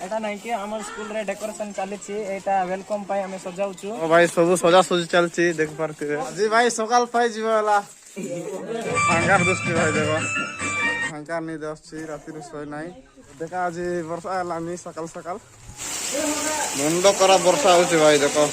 एटा नहीं कि हमर स्कूल रे डेकोरेशन चली छी एटा वेलकम पाई हमें सजाउछु ओ भाई सब सजा सजी चलची देख पारते जी भाई सकाल पाई जीवाला हंगार दृष्टि भाई देखो हंगार नहीं दसची राति रे सोय नाही देखा आज वर्षा लानी सकाल सकाल मुंडो करा वर्षा होची भाई देखो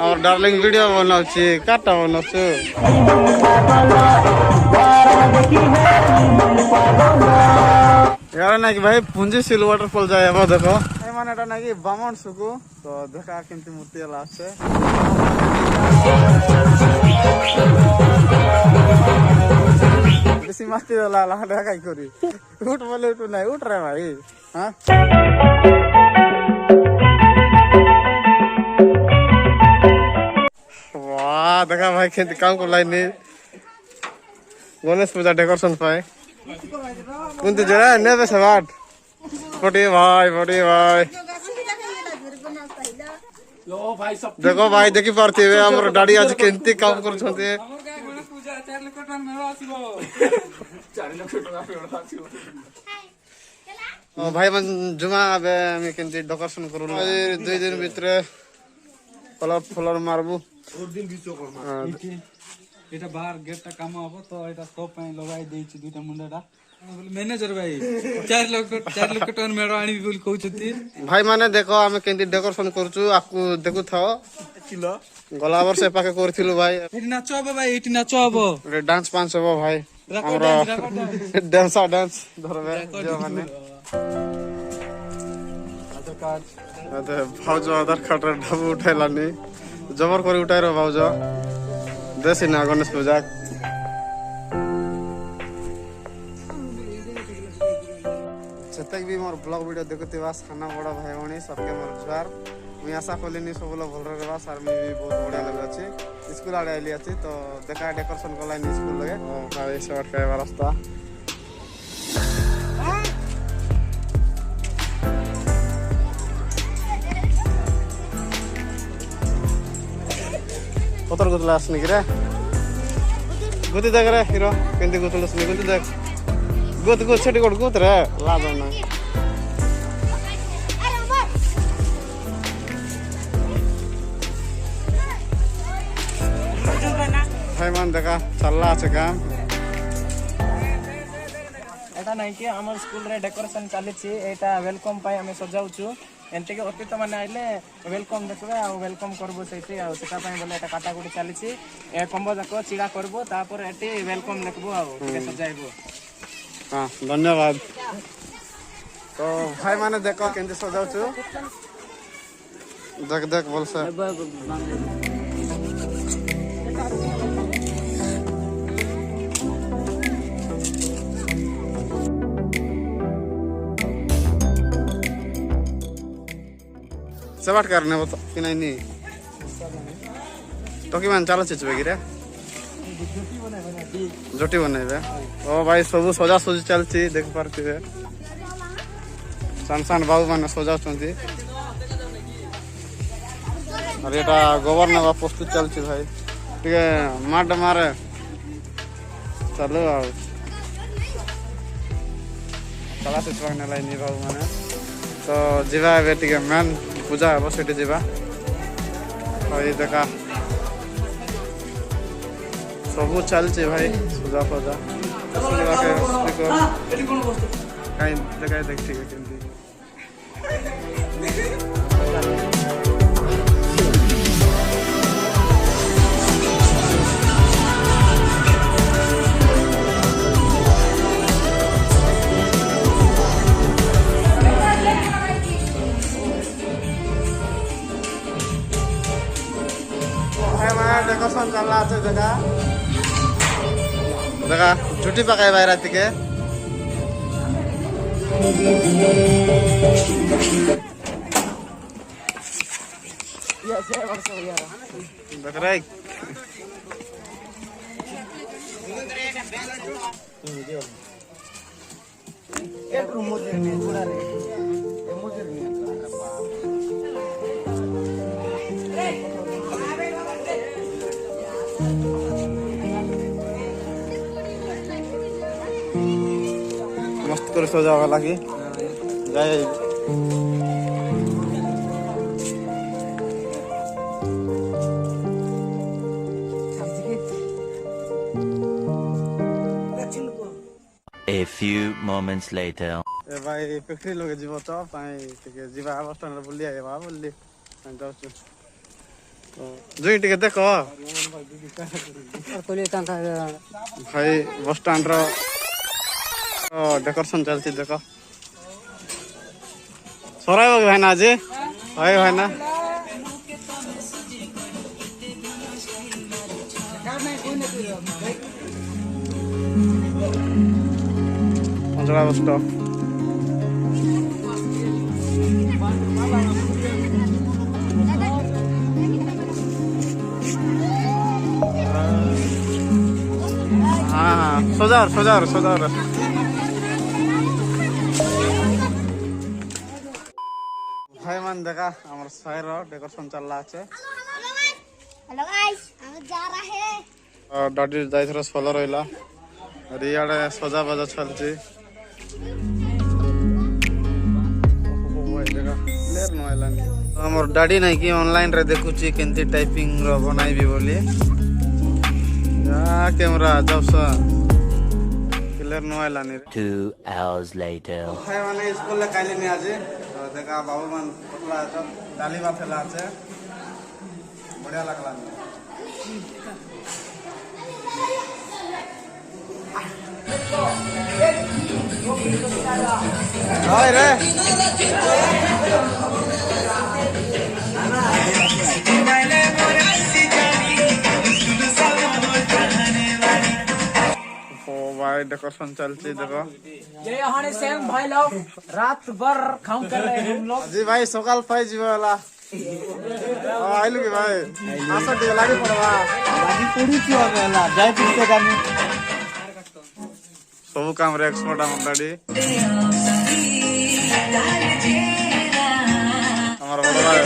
और डार्लिंग वीडियो बनाउची काटा बनाउछु यार ना कि भाई पुंजी सिल वाटरफॉल जाए अब देखो ए माने एटा ना कि बामन सुकु तो देखा केमती मूर्ति वाला আছে बेसी मस्ती वाला लाडा काई करी उठ बोले उठ नहीं उठ रे भाई हां वाह देखा भाई खेती काम को लाइन गणेश पूजा डेकोरेशन पाए कुंती जरा नेबे सवाट पटी भाई देखो भाई देखि पारती है हमर डाडी आज केंती काम कर छते हमर का गणेश पूजा 4 लाख टका मेवा आसीबो 4 लाख टका मेवा आसीबो ओ भाई मन जुमा आबे हम केंती डेकोरेशन करू 2 दिन भीतर कलर मारबू और दिन बीचो कर एटा बाहर गेटटा काम हबो तो एटा स्टॉप पे लगाई देई छी दुटा मुंडाटा मैनेजर भाई 4 लाख टका मेरा आनी बोल कहउछती भाई माने देखो हम केंती डेकोरेशन करछु आपको देखु थाओ किलो गला वर्ष पाके करथिलु भाई एटी नाचो हबो भाई एटी नाचो हबो रे डांस पांच हबो भाई हमरा डांस धरबे जो माने आधार कार्ड अदे भाउजो आधार कार्ड रे ढबु उठाइलानी जबर कर उठाइ रो भाउजो देसी ना गणेश पूजा जतक भी मोर ब्लॉग वीडियो देखते बा साना बड़ा भाई भणी सबके मोर जुआर मुई आशा कलिनी सब लोग भल रहबा सर में भी बहुत बढ़िया लगे अछि स्कूल आड़े आइली अछि तो देखा डेकोरेशन कलाई नि स्कूल लगे भाई शॉर्ट के रास्ता कतर गुतला असनी रे गुती देख रे हिरो केंती गुतलस नि गुती देख गुत छेटी कोड गुत रे लाज ना भाई मान देखा चलला আছে काम एटा नहीं कि हमर स्कूल रे डेकोरेशन चली छी एटा वेलकम पाई हमें सजाउछु एंते के अतीत माने आइले वेलकम देखबे आ वेलकम करबो सेठी आ सेटा पय बोले एटा काटा गुडी चली छी ए कंबो जाको चिड़ा करबो तापर एटी वेलकम लिखबो आ के सजाइबो हां धन्यवाद तो भाई माने देखो केंते सजाउछु देख देख बोल से सवाट करने बता कि नहीं तो कि मान चलो चिचबे गिरे जोटी बनेबे ओ भाई सब सजा सजी चलची देख पारती है सान बाबू माने सजा चंती और एटा गवर्नर बा प्रस्तुत चलची भाई ठीक है माड मारे चलो आ चला चिचबा ने लाइन बाबू माने तो जीवा बेटी के मैन पूजा है बस जीवा और ये देखा सब चलचे भाई पूजा पूजा कहीं देखा देख ठीक है डेकोरेशन चल रहा है देखा छुट्टी पकाए भाई रात के देख रहे मस्त कर सजावा लगी जाए A few moments later. ए भाई पेक्ट्री लोग जीव तो पाई टिके जीवा बस स्टैंड बुली आइबा बुली जाउछु जोई टिके देखो भाई बस स्टैंड रो डेकोरेशन चलती देखो सराइबो भाई ना जी भाई भाई ना पंजरा बस स्टॉप हाँ सजार सजार सजार भाई मान देखा हमारे शहर डेकोरेशन चल रहा है हेलो गाइस हम जा रहे हैं और डाडी जाइथर सोलर रहिला रियाडे सजा बजा चलची क्लियर न आइलानी हमर डाडी नहीं कि ऑनलाइन रे देखुची केंती टाइपिंग रो बनाइबी बोली या कैमरा जब सा क्लियर न आइलानी 2 hours later. भाई माने स्कूल ले काली नहीं आजे देखा बाबू मन पतला है डाली बात है लाचे बढ़िया लगला हाय रे भाई डेकोरेशन चलती देखो ये हमारे सेम भाई लोग रात भर काम कर रहे हैं हम लोग जी भाई सकाल पाई जीवा वाला आइलु के भाई आसा दिया लागे पड़वा लागी पूरी की हो गया जाय पीछे गानी सब काम रे एक्सपर्ट हम डाडी हमारा बड़ा भाई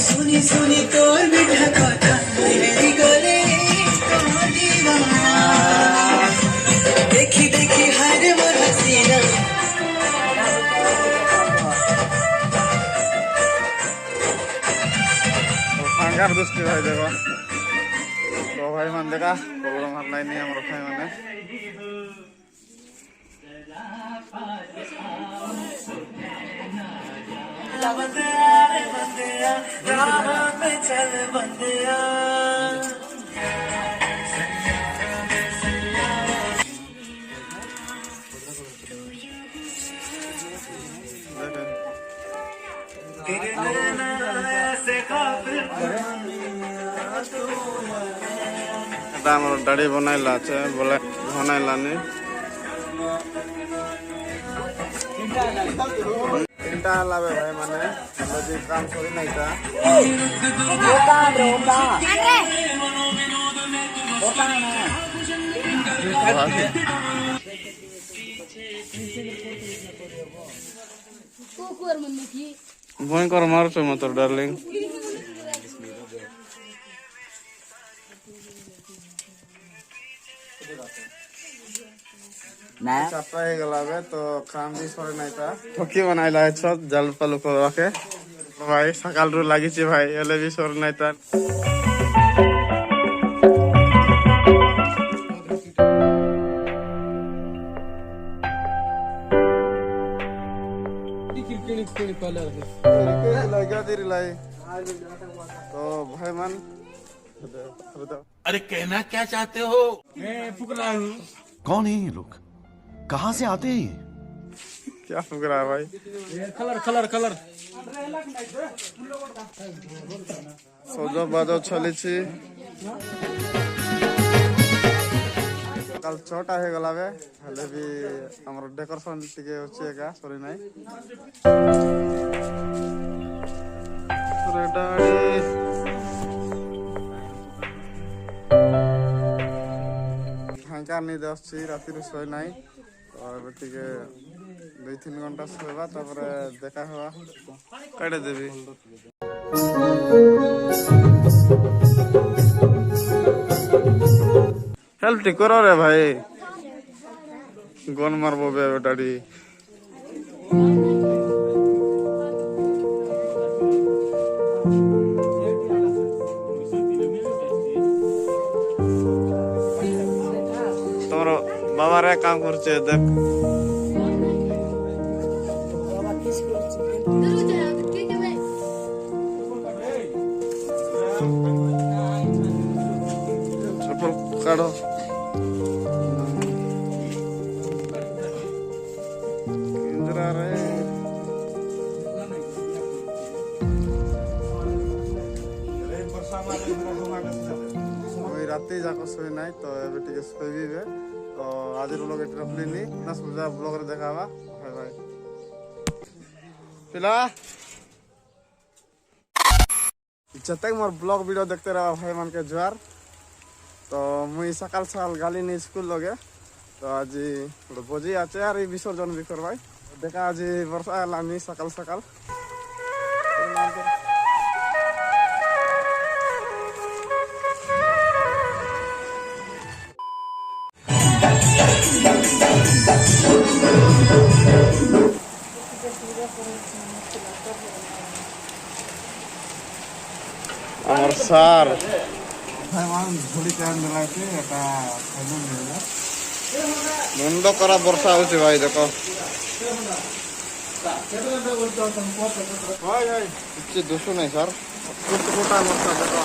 सुनी सुनी तोर मीठा कथा मेरी गले देखी देखी हर मोर हसीना सांगार दोस्ती भाई देखो तो भाई मान देखा प्रॉब्लम हर लाइन नहीं हमरो भाई माने बंदिया बंदिया राह पे चल बंदिया तेरे नैना ऐसे काफिर এটা আমার ডাড়ি বনাইলা আছে বলে বনাইলানি তিনটা লাবে ভাই মানে যদি কাম করি না এটা ভয়ঙ্কর মারছো মতো ডার্লিং চাপা হয়ে গেল তো কাম भी সরে নাই তা ঠকি বানাইলা আছে জাল পালু করে রাখে ভাই সকাল রু লাগিছে ভাই এলে भी সরে নাই তা तो भाई मान अरे कहना क्या चाहते हो? कौन है ये लोग? कहाँ से आते हैं ये? क्या फुक रहा है भाई कलर कलर कलर सजा बाजा चलीछि काल 6टा हे गला बे हले भी हमर डेकोरेशन टिके होछि एका सॉरी नाही रेडाडी फांका नहीं दसछि राति रे सोय नाही और टिके 2-3 घंटा सोयबा तापरे देखा हवा काटे देबी সেলফি করো রে ভাই গন মারবো বেটারি তোমার বাবারে কাম করছে দেখ চপ্পল কাঢ়ো কেন্দ্রা রে ওই রাতেই যাক শোয় নাই তো এবার টিকে শোইবে তো আজের ব্লগ এটা রখলিনি না সুজা ব্লগরে দেখাবা ভাই ভাই পিলা जतक मोर ब्लॉग वीडियो देखते रहा भाई मन के जुआर तो मुई सकाल सकाल गाली नहीं स्कूल लगे तो आज बोझी आचे यार विसर्जन भी कर भाई देखा आज वर्षा लानी सकाल सकाल আমার স্যার বন্ধ করা বর্ষা হচ্ছে ভাই দেখো কিছু দোষ নাই স্যার কোটা বর্ষা দেখো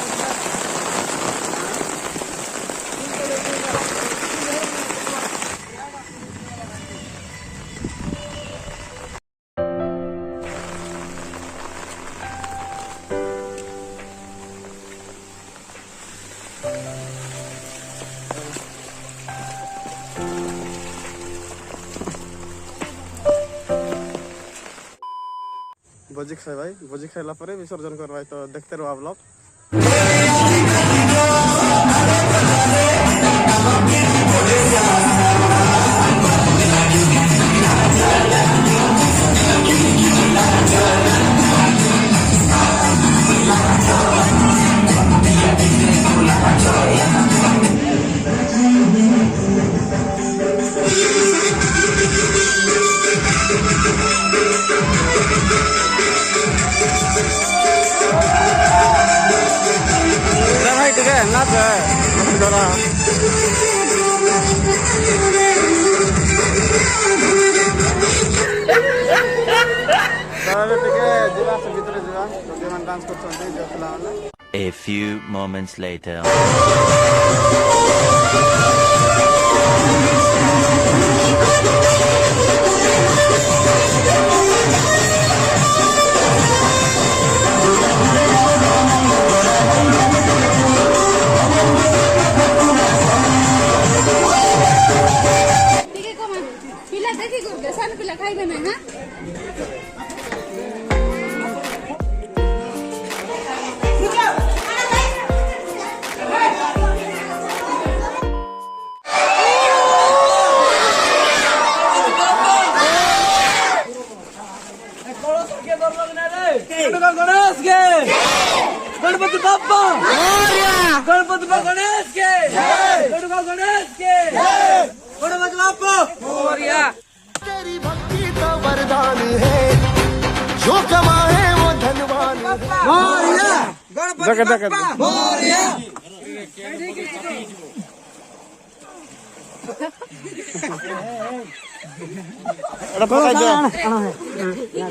भोजी खाए भाई भोजी खाइला पर विसर्जन कर भाई तो देखते रहो आप लोग ठीक है ना डरा A few moments later. Ganpati Bappa Ganpati Ganesh के गणेश के गणपति बाप्पा तेरी भक्ति तो वरदान है जो कमाए वो धनवान मोरिया गणपति बाप्पा मोरिया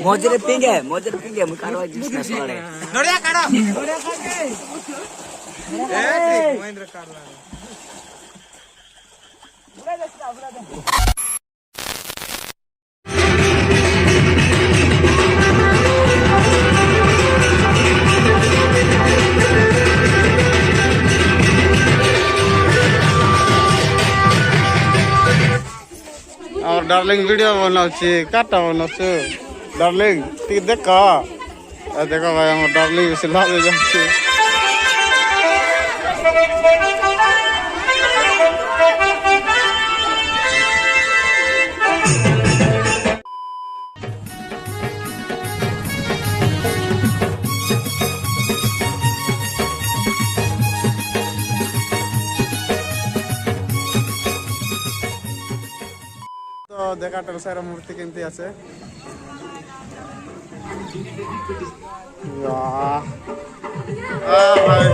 मोजरे पिंगे मुकारो जिसने सोले नोड़िया काढ़ो नोड़िया काढ़े महेंद्र काढ़ला बुरा दे और डार्लिंग वीडियो बनाऊँ काटा बनाऊँ डार्लिंग ठीक देखो देखो भाई हम डार्लिंग सिला दे जाऊँ দেখা টেলসার মূর্তি কিনতে আছে ভাই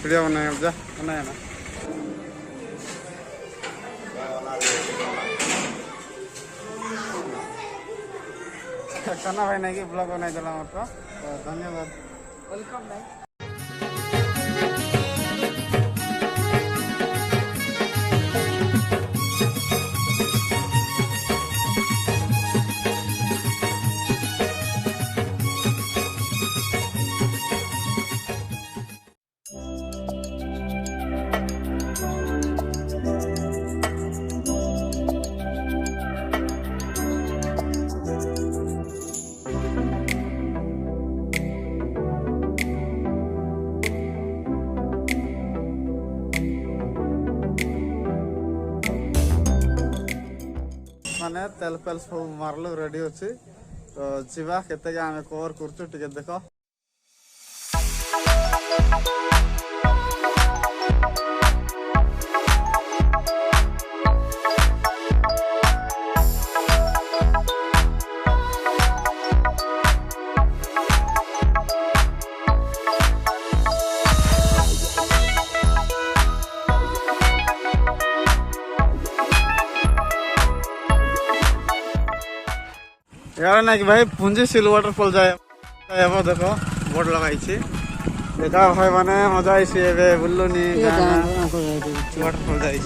वीडियो बनाए अब जा बनाया ना खाना भाई नहीं कि ब्लॉग बनाई दिला तो धन्यवाद वेलकम भाई माने तेल पेल सब मारलो रेडी अच्छी तो जीवा केते आम कवर कर देख यार ना कि भाई पुंजी सिल वाटरफॉल जाए देखो बोर्ड लगाई देखा भाई माने मजा आई बुल्लुनी वाटरफॉल जाई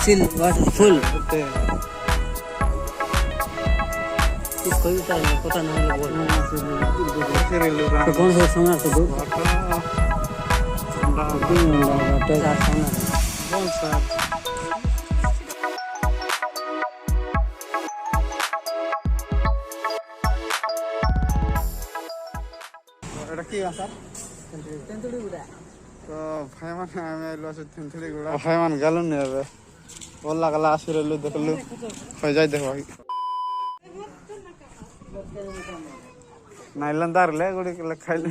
सिल वाटरफॉल कोई पता नहीं कौन सा सोना तो कौन सा तो भाई माने आमे लो से थेंथड़ी गुड़ा भाई मान गालु ने अब बोला गला आसरे लो देखलु हो जाय देखो नाइलंदार ले गुडी के खाइल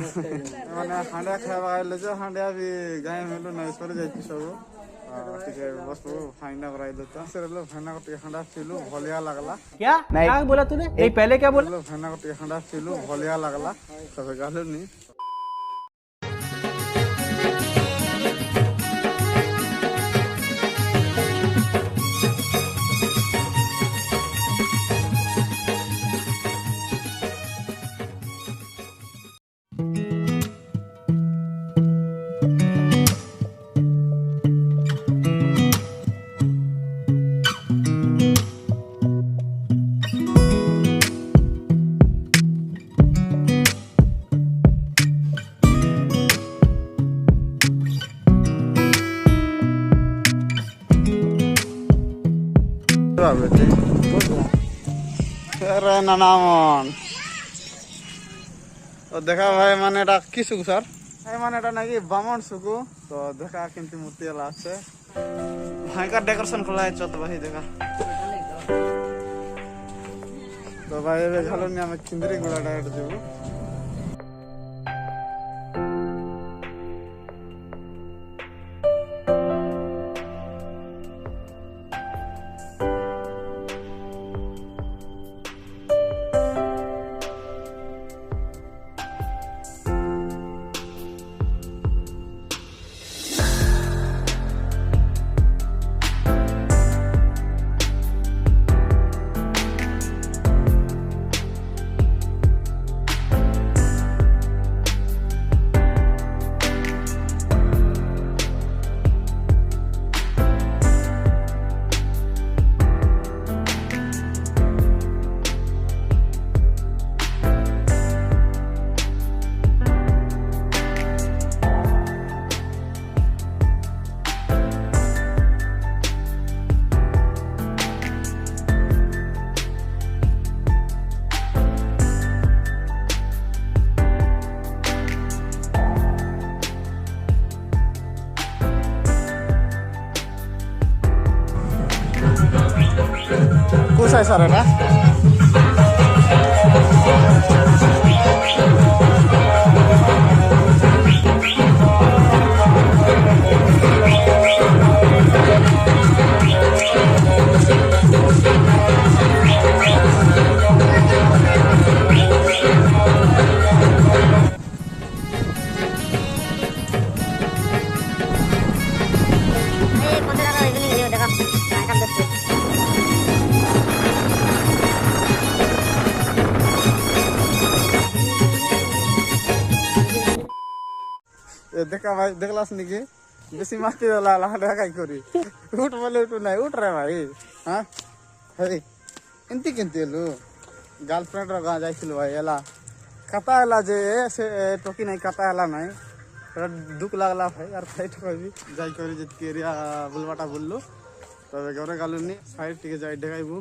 माने हांडा खावा आइले जो हांडा भी गाय मेलु नै सर जाय सब ठीक बस फाइना कराइलो तो सर लो फाइना को हांडा पिलु भलिया लागला क्या क्या बोला तूने ये पहले क्या बोला फाइना को हांडा पिलु भलिया लागला सब गालु नी नानामन तो देखा भाई माने कि सुकु सर भाई माने ना कि बामन सुकु तो देखा किंतु मूर्ति वाला আছে भाई का डेकोरेशन खोला है तो भाई देखा तो भाई ये घालो नि हम किंद्री गुड़ा डायरेक्ट जेबू এক্সারসাইজ আর এটা দেখা ভাই দেখলাস নাকি বেশি মাস্তি ঢাকাই করি উঠ বলে উঠু নাই উঠ রে ভাই হ্যাঁ হেই এমতি কেমতি এলু গার্লফ্রেন্ডর গাঁ যাইছিল ভাই এলা কাতা এলা যে সে টকি নাই কাতা এলা নাই এটা দুঃখ লাগলা ভাই আর খাই ঠকাইবি যাই করি যেতকি এরিয়া বলবাটা বললো তবে ঘরে গালুনি সাইড থেকে যাই দেখাইবু